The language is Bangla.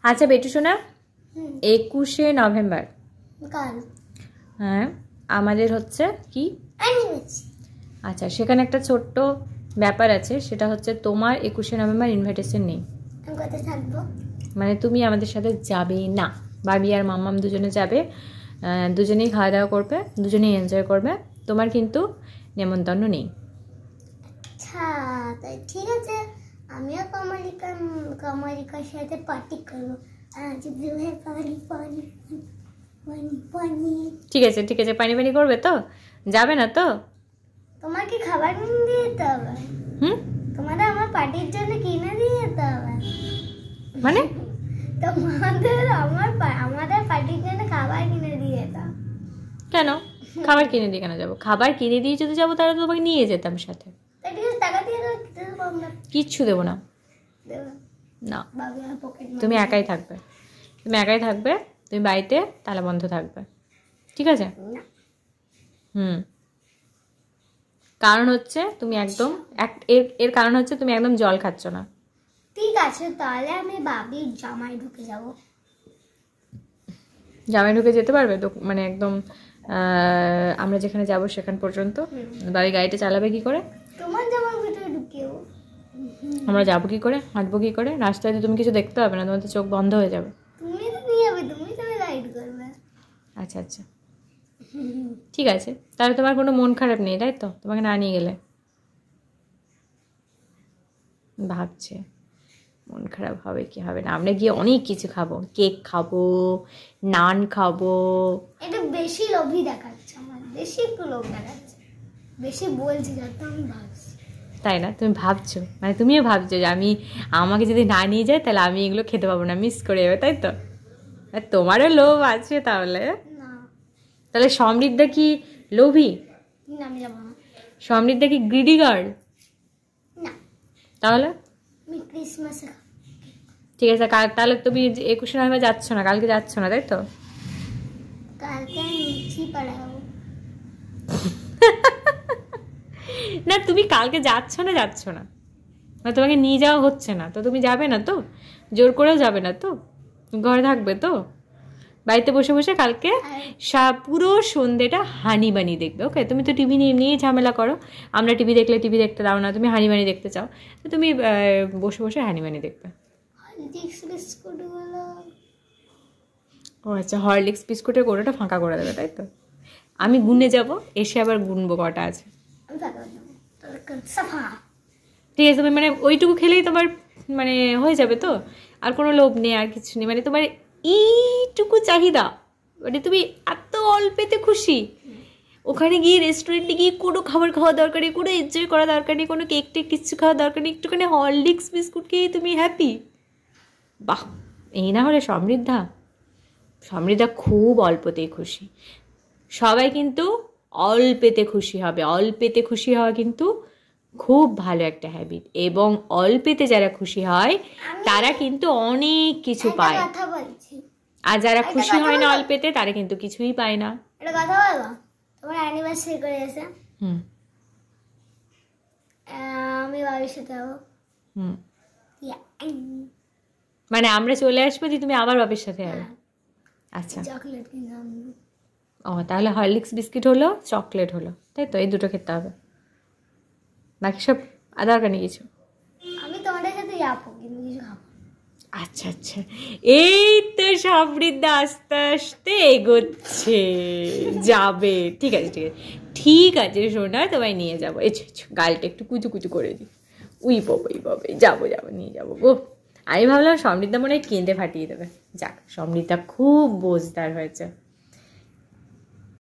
আচ্ছা বেটু শোনা, 21শে নভেম্বর হ্যাঁ আমাদের হচ্ছে কি আচ্ছা সেখানে একটা ছোট্ট ব্যাপার আছে, সেটা হচ্ছে তোমার 21শে নভেম্বর ইনভাইটেশন নেই। মানে তুমি আমাদের সাথে যাবে না, বাবি আর মাম্মাম দুজনে যাবে, দুজনেই খাওয়া দাওয়া করবে, দুজনেই এনজয় করবে, তোমার কিন্তু নেমন্তন্ন নেই। আচ্ছা তাই ঠিক আছে, আমিও কমলিকার সাথে পার্টি করবো। ঠিক আছে ঠিক আছে, পানি পানি করবে তো, যাবে না তো? তোমাকে খাবার কিনে দিয়ে যেতে হবে। তোমাদের আমার পার্টির জন্য কিনে দিয়ে যেতে হবে। মানে আমাদের পার্টির জন্য খাবার কিনে দিয়ে যেতাম। কেন খাবার কিনে দিয়ে কেন যাবো? খাবার কিনে দিয়ে যদি যাবো তাহলে তো তোমাকে নিয়ে যেতাম সাথে। টাকা দিয়ে কিচ্ছু দেবো না, না তুমি একাই থাকবে, তুমি একাই থাকবে, তুমি বাড়িতে তালা বন্ধ থাকবে, ঠিক আছে? কারণ হচ্ছে তুমি একদম এর কারণ হচ্ছে তুমি একদম জল খাচ্ছ না। ঠিক আছে তাহলে আমি বাবির জামাই ঢুকে যাব। জামাই ঢুকে যেতে পারবে তো? মানে একদম আমরা যেখানে যাব সেখান পর্যন্ত বাবি গাড়িটা চালাবে কি করে? তোমার জামার ভিতরে ঢুকেও আমরা যাবো কি করে, হাঁটবো কি করে? রাস্তায় তুমি কিছু দেখতে হবে না, তোমার তো চোখ বন্ধ হয়ে যাবে। তুমি তো নিয়ে যাবে, তুমি গাইড করবে। আচ্ছা আচ্ছা ঠিক আছে, তাহলে তোমার কোনো মন খারাপ নেই তাই তো, তোমাকে না নিয়ে গেলে? ভাবছে মন খারাপ হবে কি হবে না, আমরা গিয়ে অনেক কিছু খাবো, কেক খাবো, নান খাবো। এটা বেশি লোভী দেখাচ্ছে, আমার বেশি একটু লোভ দেখাচ্ছে, বেশি বলছি যত আমি ভাবছি। তাই না? তুমি ভাবছো, মানে তুমিও ভাবছো যে আমাকে যদি না নিয়ে যায় তাহলে আমি এগুলো খেতে পাবো না, মিস করে যাবে, তাই তো? তোমারও লোভ আছে তাহলে? তাহলে সমৃদ্ধা কি লোভী? সমৃদ্ধা কি গ্রিডি গার্ল? তাহলে ঠিক আছে, তাহলে তুমি 21শে নভেম্বর যাচ্ছ না, কালকে যাচ্ছ না তাই তো? না তুমি কালকে যাচ্ছ না, তোমাকে নিয়ে যাওয়া হচ্ছে না তো, তুমি যাবে না তো? জোর করেও যাবে না তো? ঘরে থাকবে তো? বাড়িতে বসে বসে কালকে পুরো সন্ধ্যেটা হানি বানি দেখবে, ওকে? তুমি তো টিভি নিয়ে ঝামেলা করো, আমরা টিভি দেখলে টিভি দেখতে দাও না, তুমি হানি বানি দেখতে চাও, তো তুমি বসে বসে হানি বানি দেখবে। ও আচ্ছা, হরলিক্স বিস্কুটের গোড়াটা ফাঁকা করে দেবে তাই তো? আমি গুনে যাব, এসে আবার গুনবো কটা আছে। ঠিক আছে, তুমি মানে ওইটুকু খেলেই তোমার মানে হয়ে যাবে তো? আর কোনো লোভ নেই, আর কিছু নেই, মানে তোমার এইটুকু চাহিদা, মানে তুমি এত অল্পেতে খুশি। ওখানে গিয়ে রেস্টুরেন্টে গিয়ে কোনো খাবার খাওয়া দরকার নেই, কোনো এনজয় করা দরকার নেই, কোনো কেক টেক কিচ্ছু খাওয়া দরকার নেই, একটুখানি হরলিক্স বিস্কুট খেয়ে তুমি হ্যাপি। বাহ, এই না হলে সমৃদ্ধা খুব অল্পতেই খুশি। সবাই কিন্তু অল্পেতে খুশি হবে, অল্পেতে খুশি হওয়া কিন্তু খুব ভালো একটা হ্যাবিট, এবং অল্পেতে যারা খুশি হয় তারা কিন্তু অনেক কিছু পায়, আর যারা খুশি হয় না অল্পেতে তারা কিন্তু কিছুই পায় না। একটা কথা বলবো, তোমার অ্যানিভার্সারি করে এসে আমি বাড়ির সাথে যাবো, মানে আমরা চলে আসবো যে তুমি আবার বাবার সাথে যাবে? আচ্ছা চকলেট কিনে আনবো। ও তাহলে হরলিক্স বিস্কিট হলো, চকলেট হলো, তাই তো? এই দুটো খেতে হবে, বাকি সব দরকার নেই কিছু। আমি তোমাদের সাথে যাবো কিন্তু কিছু খাবো। আচ্ছা আচ্ছা, এই তো সমৃদ্ধা আস্তে আস্তে এগোচ্ছে, যাবে। ঠিক আছে ঠিক আছে ঠিক আছে সোনা, তোমায় নিয়ে যাবো, গালটা একটু কুচু কুচু করে দিই, উই বাবা যাবো নিয়ে যাবো গো। আমি ভাবলাম সমৃদ্ধা মনে হয় কেঁদে ফাটিয়ে দেবে, যাক সমৃদ্ধা খুব বোঝদার হয়েছে।